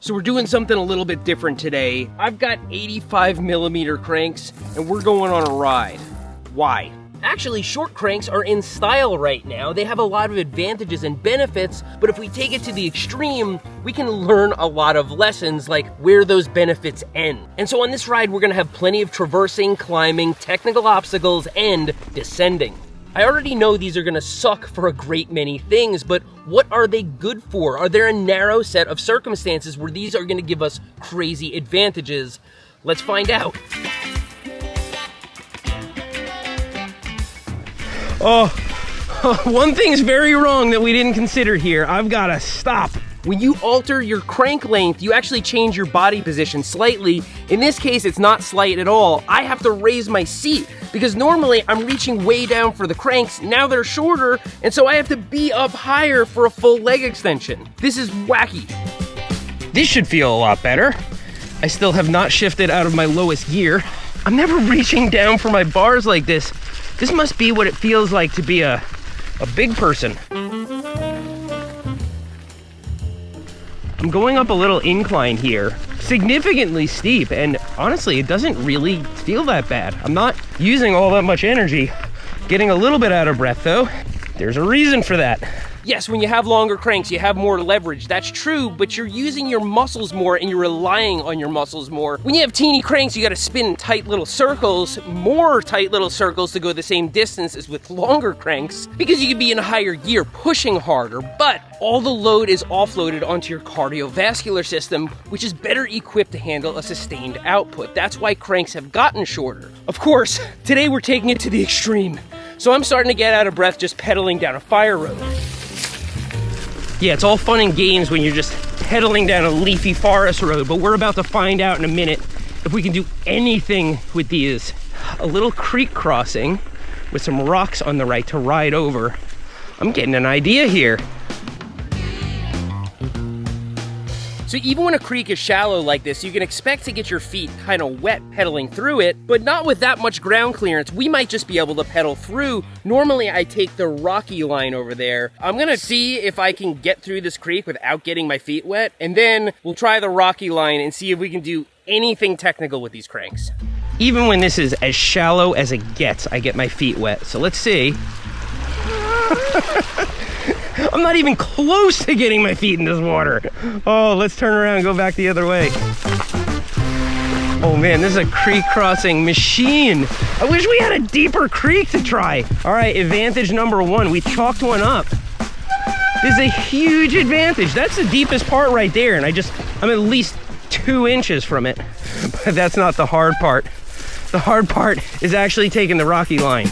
So we're doing something a little bit different today. I've got 85mm cranks and we're going on a ride. Why? Actually, short cranks are in style right now. They have a lot of advantages and benefits, but if we take it to the extreme, we can learn a lot of lessons like where those benefits end. And so on this ride, we're gonna have plenty of traversing, climbing, technical obstacles, and descending. I already know these are gonna suck for a great many things, but what are they good for? Are there a narrow set of circumstances where these are gonna give us crazy advantages? Let's find out. Oh, one thing's very wrong that we didn't consider here. I've gotta stop. When you alter your crank length, you actually change your body position slightly. In this case, it's not slight at all. I have to raise my seat because normally I'm reaching way down for the cranks. Now they're shorter, and so I have to be up higher for a full leg extension. This is wacky. This should feel a lot better. I still have not shifted out of my lowest gear. I'm never reaching down for my bars like this. This must be what it feels like to be a big person. I'm going up a little incline here, significantly steep, and honestly, it doesn't really feel that bad. I'm not using all that much energy. Getting a little bit out of breath though. There's a reason for that. Yes, when you have longer cranks, you have more leverage. That's true, but you're using your muscles more and you're relying on your muscles more. When you have teeny cranks, you gotta spin tight little circles, more tight little circles to go the same distance as with longer cranks, because you can be in a higher gear, pushing harder, but all the load is offloaded onto your cardiovascular system, which is better equipped to handle a sustained output. That's why cranks have gotten shorter. Of course, today we're taking it to the extreme. So I'm starting to get out of breath just pedaling down a fire road. Yeah, it's all fun and games when you're just pedaling down a leafy forest road, but we're about to find out in a minute if we can do anything with these. A little creek crossing with some rocks on the right to ride over. I'm getting an idea here. So even when a creek is shallow like this, you can expect to get your feet kind of wet pedaling through it, but not with that much ground clearance. We might just be able to pedal through. Normally I take the rocky line over there. I'm gonna see if I can get through this creek without getting my feet wet, and then we'll try the rocky line and see if we can do anything technical with these cranks. Even when this is as shallow as it gets, I get my feet wet. So let's see. I'm not even close to getting my feet in this water. Oh, let's turn around and go back the other way. Oh man, this is a creek crossing machine. I wish we had a deeper creek to try. All right, advantage number one, we chalked one up. This is a huge advantage. That's the deepest part right there, and I'm at least 2 inches from it. But that's not the hard part. The hard part is actually taking the rocky line.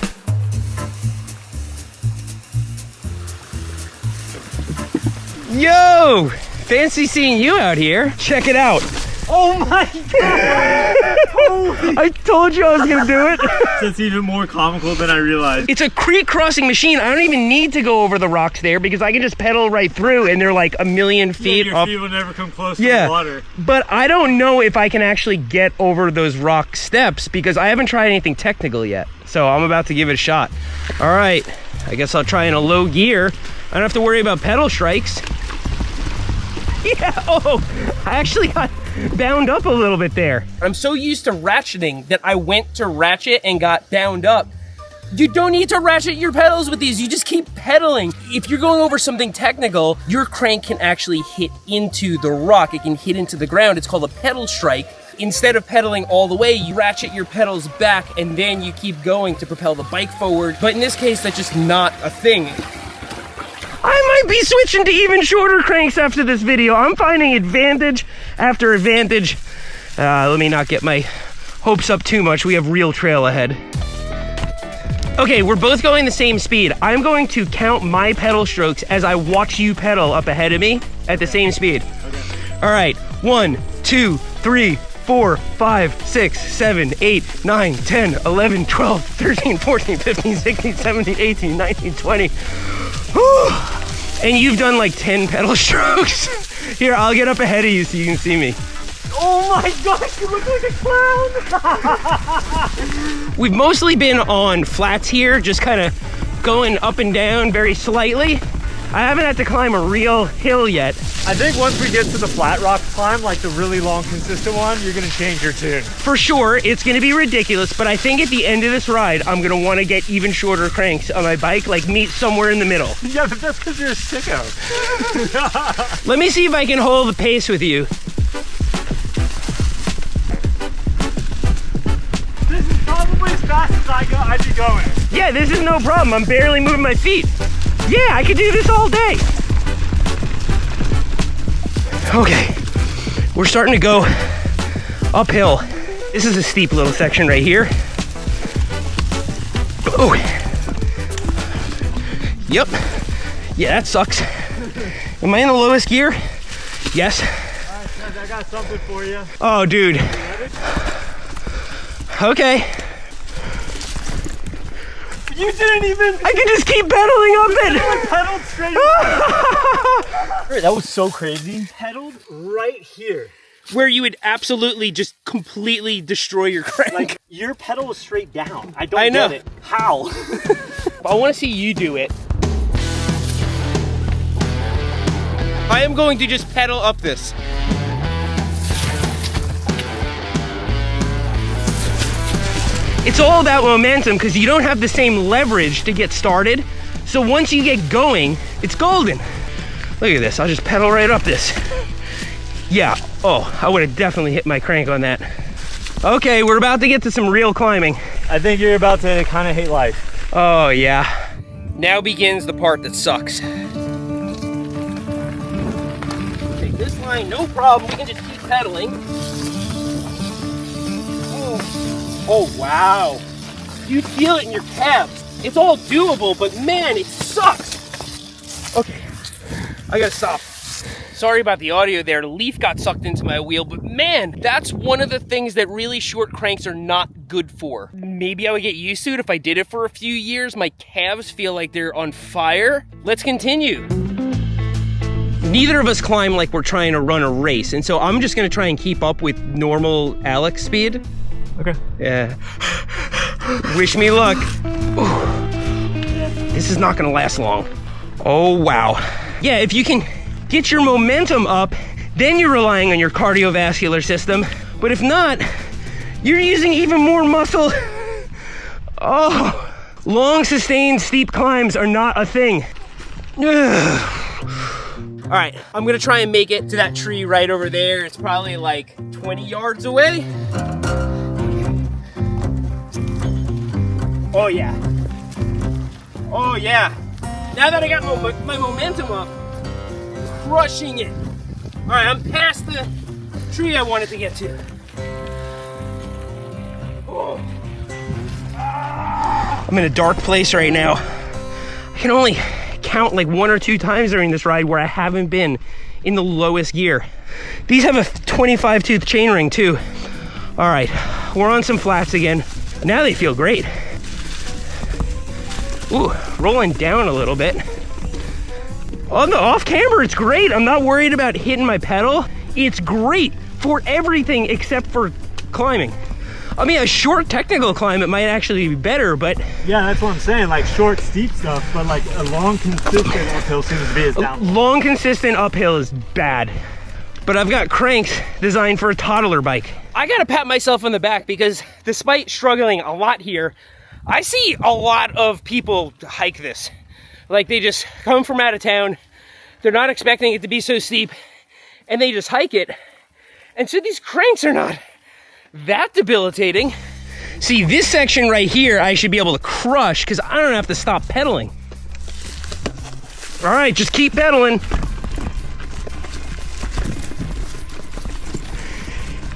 Yo! Fancy seeing you out here. Check it out. Oh my god! I told you I was gonna do it. That's even more comical than I realized. It's a creek crossing machine. I don't even need to go over the rocks there because I can just pedal right through and they're like a million feet your up. feet will never come close to the water. But I don't know if I can actually get over those rock steps because I haven't tried anything technical yet. So I'm about to give it a shot. All right, I guess I'll try in a low gear. I don't have to worry about pedal strikes. Yeah, oh, I actually got bound up a little bit there. I'm so used to ratcheting that I went to ratchet and got bound up. You don't need to ratchet your pedals with these, you just keep pedaling. If you're going over something technical, your crank can actually hit into the rock, it can hit into the ground. It's called a pedal strike. Instead of pedaling all the way, you ratchet your pedals back and then you keep going to propel the bike forward. But in this case, that's just not a thing. I might be switching to even shorter cranks after this video. I'm finding advantage after advantage. Let me not get my hopes up too much. We have real trail ahead. Okay, we're both going the same speed. I'm going to count my pedal strokes as I watch you pedal up ahead of me at the same speed. Okay. All right, 1, 2, 3, 4, 5, 6, 7, 8, 9, 10, 11, 12, 13, 14, 15, 16, 17, 18, 19, 20. Whew. And you've done like 10 pedal strokes. Here, I'll get up ahead of you so you can see me. Oh my gosh, you look like a clown! We've mostly been on flats here, just kind of going up and down very slightly. I haven't had to climb a real hill yet. I think once we get to the flat rock climb, like the really long, consistent one, you're gonna change your tune. For sure, it's gonna be ridiculous, but I think at the end of this ride, I'm gonna wanna get even shorter cranks on my bike, like meet somewhere in the middle. Yeah, but that's because you're a sicko. Let me see if I can hold the pace with you. This is probably as fast as I'd be going. Yeah, this is no problem. I'm barely moving my feet. Yeah, I could do this all day. Okay, we're starting to go uphill. This is a steep little section right here. Oh, yep. Yeah, that sucks. Am I in the lowest gear? Yes. All right, Seth, I got something for you. Oh, dude. Okay. You didn't even. I can just keep pedaling up it. You pedaled straight. That was so crazy. Pedaled right here. Where you would absolutely just completely destroy your crank. Like your pedal was straight down. I don't know. get it. How? I want to see you do it. I am going to just pedal up this. It's all about momentum because you don't have the same leverage to get started. So once you get going, it's golden. Look at this, I'll just pedal right up this. Yeah, oh, I would have definitely hit my crank on that. Okay, we're about to get to some real climbing. I think you're about to kind of hate life. Oh yeah. Now begins the part that sucks. Take this line, no problem, we can just keep pedaling. Oh wow. You feel it in your calves. It's all doable, but man, it sucks. Okay, I gotta stop. Sorry about the audio there. The leaf got sucked into my wheel, but man, that's one of the things that really short cranks are not good for. Maybe I would get used to it if I did it for a few years. My calves feel like they're on fire. Let's continue. Neither of us climb like we're trying to run a race, and so I'm just gonna try and keep up with normal Alex speed. Okay. Yeah. Wish me luck. Ooh. This is not gonna last long. Oh, wow. Yeah, if you can get your momentum up, then you're relying on your cardiovascular system. But if not, you're using even more muscle. Oh, long sustained steep climbs are not a thing. All right, I'm gonna try and make it to that tree right over there. It's probably like 20 yards away. Oh yeah. Oh yeah. Now that I got my momentum up, crushing it. All right, I'm past the tree I wanted to get to. Oh. I'm in a dark place right now. I can only count like 1 or 2 times during this ride where I haven't been in the lowest gear. These have a 25 tooth chainring too. All right, we're on some flats again. Now they feel great. Ooh, rolling down a little bit. On the off camber, it's great. I'm not worried about hitting my pedal. It's great for everything except for climbing. I mean, a short technical climb, it might actually be better, but... Yeah, that's what I'm saying, like short, steep stuff, but like a long, consistent uphill seems to be as down. Long, consistent uphill is bad. But I've got cranks designed for a toddler bike. I gotta pat myself on the back because despite struggling a lot here, I see a lot of people hike this. Like they just come from out of town, they're not expecting it to be so steep, and they just hike it. And so these cranks are not that debilitating. See, this section right here, I should be able to crush because I don't have to stop pedaling. All right, just keep pedaling.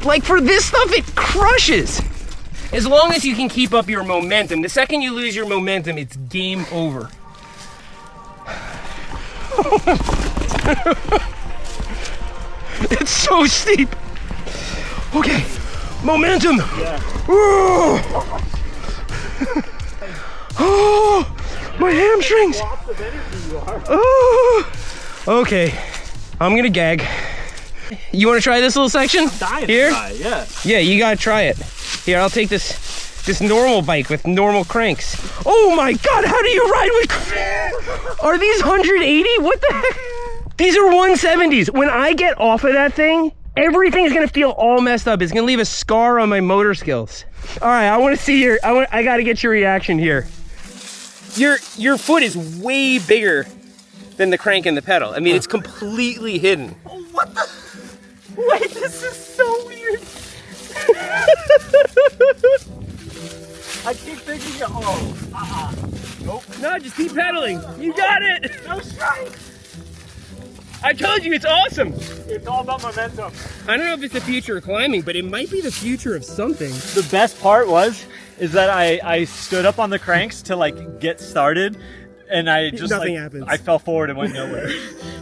Like for this stuff, it crushes. As long as you can keep up your momentum. The second you lose your momentum, it's game over. It's so steep. Okay, momentum. Yeah. Oh, my hamstrings. Oh. Okay, I'm gonna gag. You wanna try this little section? I'm dying here? to try, yeah. Yeah, you gotta try it. Here, I'll take this this normal bike with normal cranks. Oh my God, how do you ride with, are these 180? What the heck? These are 170s. When I get off of that thing, everything's gonna feel all messed up. It's gonna leave a scar on my motor skills. All right, I wanna see your, I gotta get your reaction here. Your foot is way bigger than the crank and the pedal. I mean, it's completely hidden. Oh, what the? Wait, this is so weird. I keep thinking, nope. No, just keep pedaling. You got it. No strike. I told you, it's awesome. It's all about momentum. I don't know if it's the future of climbing, but it might be the future of something. The best part is that I stood up on the cranks to like get started, and I just Nothing happens. I fell forward and went nowhere.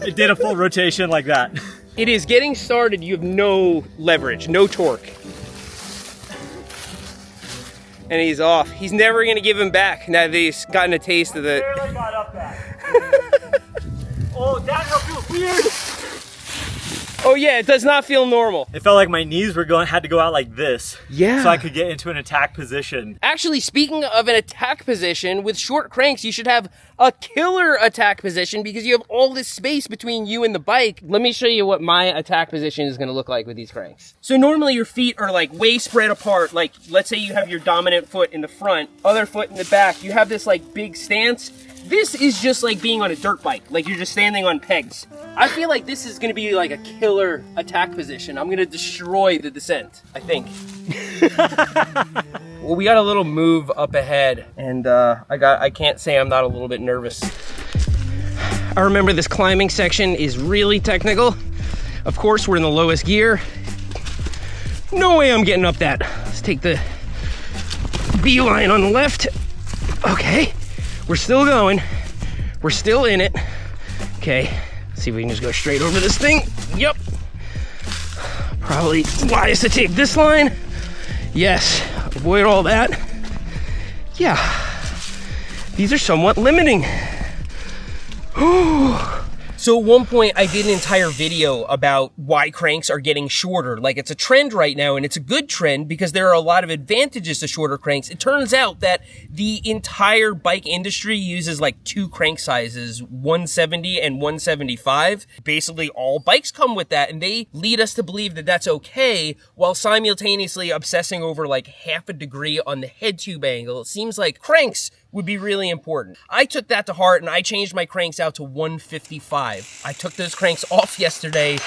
It did a full rotation like that. It is getting started. You have no leverage, no torque. And he's off. He's never gonna give him back now that he's gotten a taste of the. Barely got up that. Oh, downhill feels weird. Oh yeah, it does not feel normal. It felt like my knees were had to go out like this. Yeah. So I could get into an attack position. Actually, speaking of an attack position, with short cranks, you should have a killer attack position because you have all this space between you and the bike. Let me show you what my attack position is gonna look like with these cranks. So normally your feet are like way spread apart. Like, let's say you have your dominant foot in the front, other foot in the back. You have this like big stance. This is just like being on a dirt bike. Like you're just standing on pegs. I feel like this is gonna be like a killer attack position. I'm gonna destroy the descent, I think. Well, we got a little move up ahead, and I can't say I'm not a little bit nervous. I remember this climbing section is really technical. Of course, we're in the lowest gear. No way I'm getting up that. Let's take the beeline on the left. Okay, we're still going. We're still in it. Okay, let's see if we can just go straight over this thing. Yep. Probably wise to take this line. Yes, avoid all that. Yeah, these are somewhat limiting. So at one point I did an entire video about why cranks are getting shorter. Like, it's a trend right now, and it's a good trend because there are a lot of advantages to shorter cranks. It turns out that the entire bike industry uses like two crank sizes, 170 and 175. Basically all bikes come with that, and they lead us to believe that that's okay while simultaneously obsessing over like half a degree on the head tube angle. It seems like cranks would be really important. I took that to heart and I changed my cranks out to 155. I took those cranks off yesterday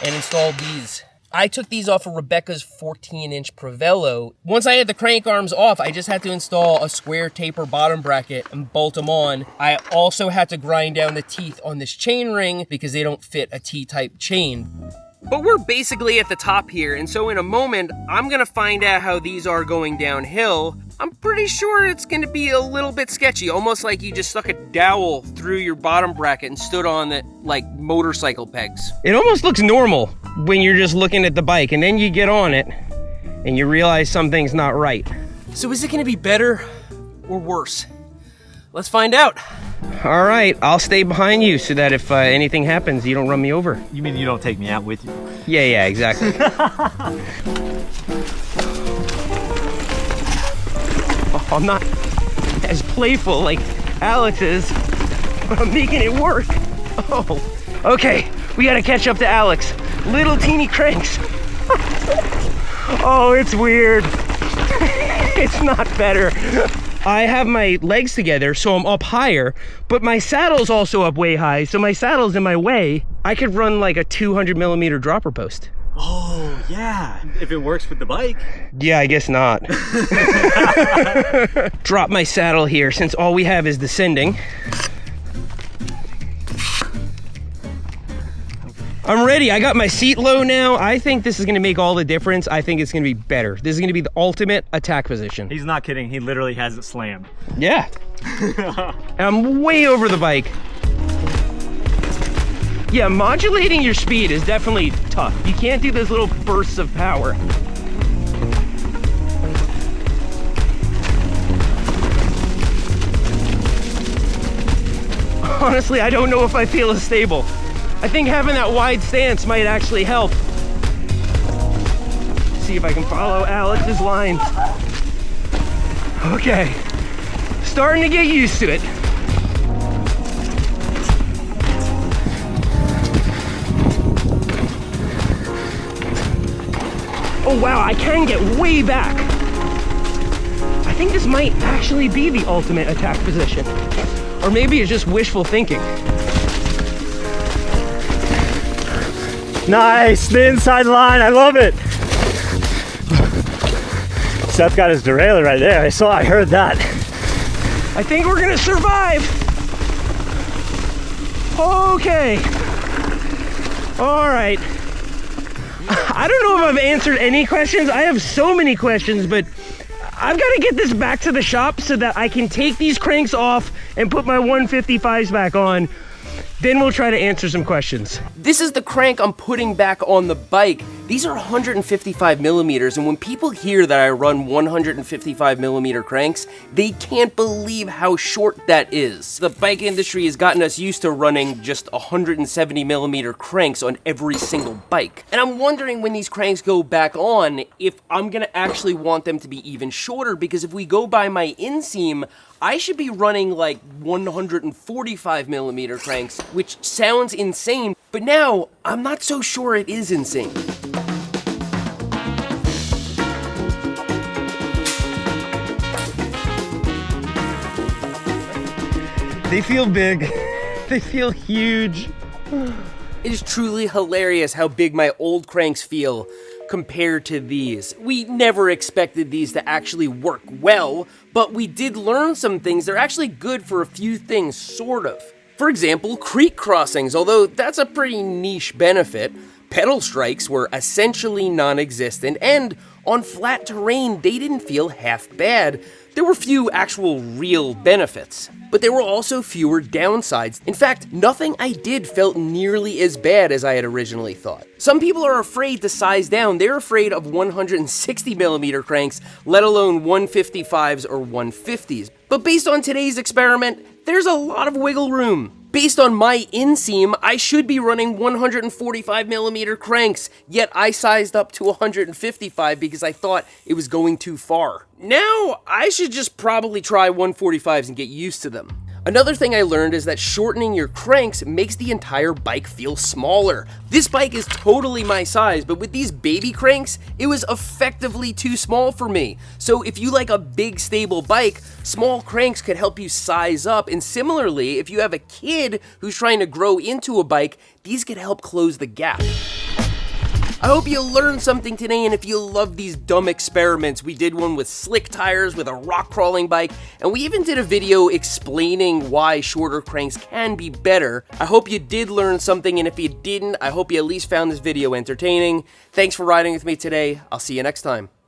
and installed these. I took these off of Rebecca's 14-inch Provello. Once I had the crank arms off, I just had to install a square taper bottom bracket and bolt them on. I also had to grind down the teeth on this chain ring because they don't fit a T-type chain. But we're basically at the top here, and so in a moment, I'm gonna find out how these are going downhill. I'm pretty sure it's gonna be a little bit sketchy, almost like you just stuck a dowel through your bottom bracket and stood on it like motorcycle pegs. It almost looks normal when you're just looking at the bike, and then you get on it, and you realize something's not right. So is it gonna be better or worse? Let's find out. All right, I'll stay behind you so that if anything happens, you don't run me over. You mean you don't take me out with you? Yeah, exactly. Oh, I'm not as playful like Alex is, but I'm making it work. Oh, okay, we gotta catch up to Alex. Little teeny cranks. Oh, it's weird. It's not better. I have my legs together, so I'm up higher, but my saddle's also up way high, so my saddle's in my way. I could run like a 200mm dropper post. Oh, yeah. If it works with the bike. Yeah, I guess not. Drop my saddle here, since all we have is descending. I'm ready. I got my seat low now. I think this is going to make all the difference. I think it's going to be better. This is going to be the ultimate attack position. He's not kidding. He literally has it slammed. Yeah. I'm way over the bike. Yeah, modulating your speed is definitely tough. You can't do those little bursts of power. Honestly, I don't know if I feel as stable. I think having that wide stance might actually help. See if I can follow Alex's lines. Okay, starting to get used to it. Oh wow, I can get way back. I think this might actually be the ultimate attack position. Or maybe it's just wishful thinking. Nice, the inside line, I love it. Seth got his derailleur right there. I heard that. I think we're gonna survive. Okay. All right. I don't know if I've answered any questions. I have so many questions, but I've got to get this back to the shop so that I can take these cranks off and put my 155s back on. Then we'll try to answer some questions. This is the crank I'm putting back on the bike. These are 155 millimeters, and when people hear that I run 155 millimeter cranks, they can't believe how short that is. The bike industry has gotten us used to running just 170 millimeter cranks on every single bike. And I'm wondering when these cranks go back on, if I'm gonna actually want them to be even shorter, because if we go by my inseam, I should be running like 145 millimeter cranks, which sounds insane, but now I'm not so sure it is insane. They feel big. They feel huge. It is truly hilarious how big my old cranks feel compared to these. We never expected these to actually work well, but we did learn some things. They're actually good for a few things, sort of. For example, creek crossings, although that's a pretty niche benefit. Pedal strikes were essentially non-existent, and on flat terrain, they didn't feel half bad. There were few actual real benefits, but there were also fewer downsides. In fact, nothing I did felt nearly as bad as I had originally thought. Some people are afraid to size down. They're afraid of 160 millimeter cranks, let alone 155s or 150s. But based on today's experiment, there's a lot of wiggle room. Based on my inseam, I should be running 145 millimeter cranks, yet I sized up to 155 because I thought it was going too far. Now, I should just probably try 145s and get used to them. Another thing I learned is that shortening your cranks makes the entire bike feel smaller. This bike is totally my size, but with these baby cranks, it was effectively too small for me. So if you like a big, stable bike, small cranks could help you size up. And similarly, if you have a kid who's trying to grow into a bike, these could help close the gap. I hope you learned something today, and if you love these dumb experiments, we did one with slick tires with a rock crawling bike, and we even did a video explaining why shorter cranks can be better. I hope you did learn something, and if you didn't, I hope you at least found this video entertaining. Thanks for riding with me today. I'll see you next time.